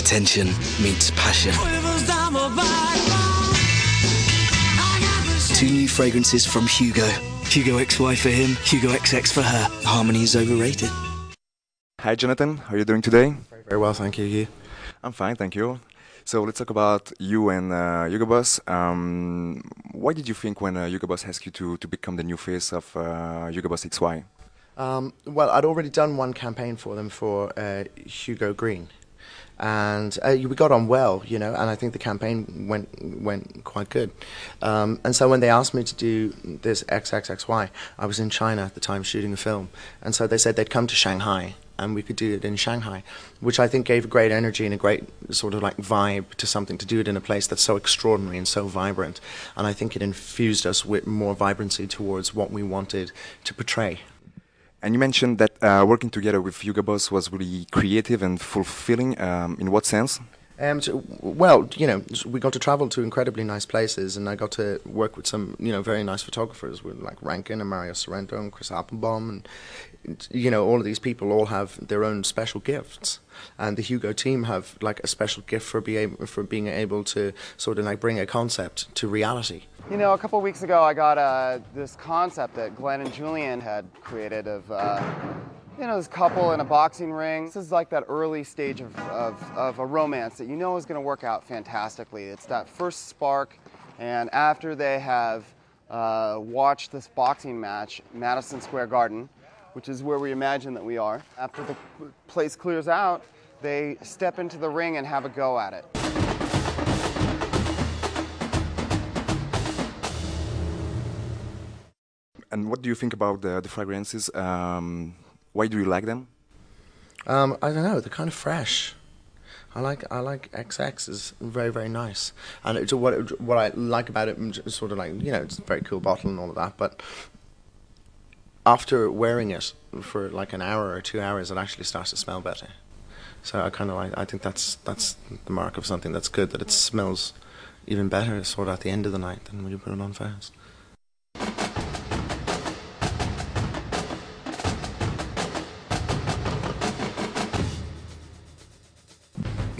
Tension meets passion. Two new fragrances from Hugo. Hugo XY for him, Hugo XX for her. Harmony is overrated. Hi Jonathan, how are you doing today? Very well, thank you. You? I'm fine, thank you. So let's talk about you and Hugo Boss. What did you think when Hugo Boss asked you to become the new face of Hugo Boss XY? Well, I'd already done one campaign for them for Hugo Green, and we got on well, you know, and I think the campaign went quite good. And so when they asked me to do this XXXY, I was in China at the time shooting a film, and so they said they'd come to Shanghai and we could do it in Shanghai, which I think gave a great energy and a great sort of like vibe to something, to do it in a place that's so extraordinary and so vibrant. And I think it infused us with more vibrancy towards what we wanted to portray. And you mentioned that working together with Hugo Boss was really creative and fulfilling. In what sense? Well, you know, we got to travel to incredibly nice places, and I got to work with some, you know, very nice photographers, with like Rankin and Mario Sorrento and Chris Applebaum, and you know, all of these people all have their own special gifts, and the Hugo team have like a special gift for being able to sort of like bring a concept to reality. You know, a couple of weeks ago I got this concept that Glenn and Julian had created of you know, this couple in a boxing ring. This is like that early stage of a romance that you know is going to work out fantastically. It's that first spark, and after they have watched this boxing match, Madison Square Garden, which is where we imagine that we are, after the place clears out, they step into the ring and have a go at it. And what do you think about the fragrances? Why do you like them? I don't know. They're kind of fresh. I like XX. Is very, very nice. And what I like about it is sort of like, you know, it's a very cool bottle and all of that. But after wearing it for like an hour or 2 hours, it actually starts to smell better. So I kind of like. I think that's the mark of something that's good. That it smells even better sort of at the end of the night than when you put it on first.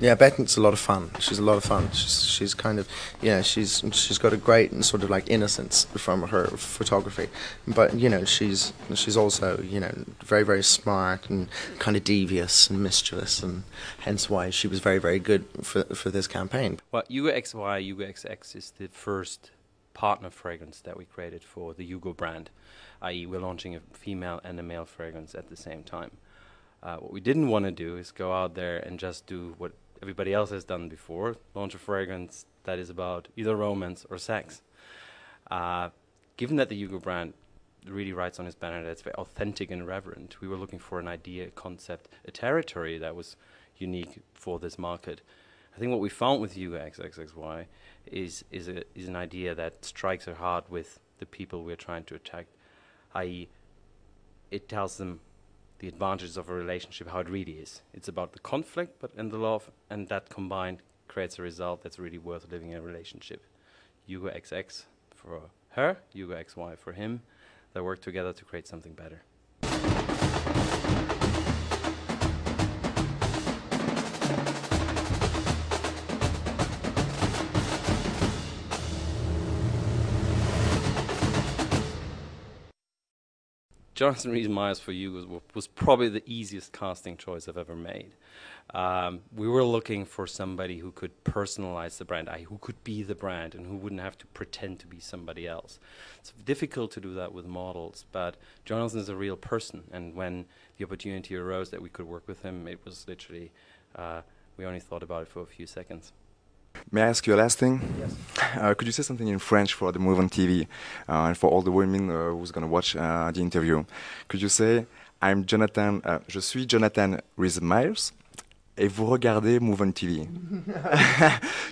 Yeah, Betty's a lot of fun. She's a lot of fun. She's kind of, you know, she's got a great and sort of like innocence from her photography, but you know, she's also, you know, very, very smart and kind of devious and mischievous, and hence why she was very, very good for this campaign. Well, Hugo XY, Hugo XX is the first partner fragrance that we created for the Hugo brand, i.e. we're launching a female and a male fragrance at the same time. What we didn't want to do is go out there and just do what everybody else has done before, launch a fragrance that is about either romance or sex. Given that the Hugo brand really writes on its banner that it's very authentic and reverent, we were looking for an idea, a concept, a territory that was unique for this market. I think what we found with Hugo XXXY is an idea that strikes our heart with the people we're trying to attract, i.e. it tells them the advantages of a relationship, how it really is. It's about the conflict, but in the love, and that combined creates a result that's really worth living in a relationship. Hugo XX for her, Hugo XY for him. They work together to create something better. Jonathan Rhys Meyers for Hugo was probably the easiest casting choice I've ever made. We were looking for somebody who could personalize the brand, who could be the brand and who wouldn't have to pretend to be somebody else. It's difficult to do that with models, but Jonathan is a real person, and when the opportunity arose that we could work with him, it was literally, we only thought about it for a few seconds. May I ask you a last thing? Yes. Could you say something in French for the move on TV and for all the women who's going to watch the interview? Could you say, je suis Jonathan Rhys Meyers et vous regardez Move on TV?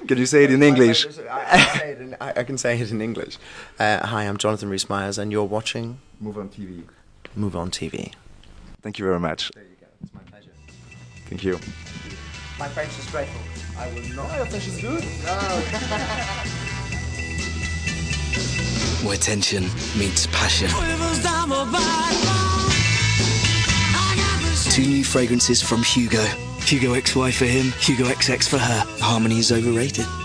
Could you say it in English? I can say it in English. Hi, I'm Jonathan Rhys Meyers, and you're watching Move on TV. Move on TV. Thank you very much. There you go. It's my pleasure. Thank you. My French is dreadful. I will not. Oh, your French is good. Where tension meets passion. Two new fragrances from Hugo. Hugo XY for him, Hugo XX for her. Harmony is overrated.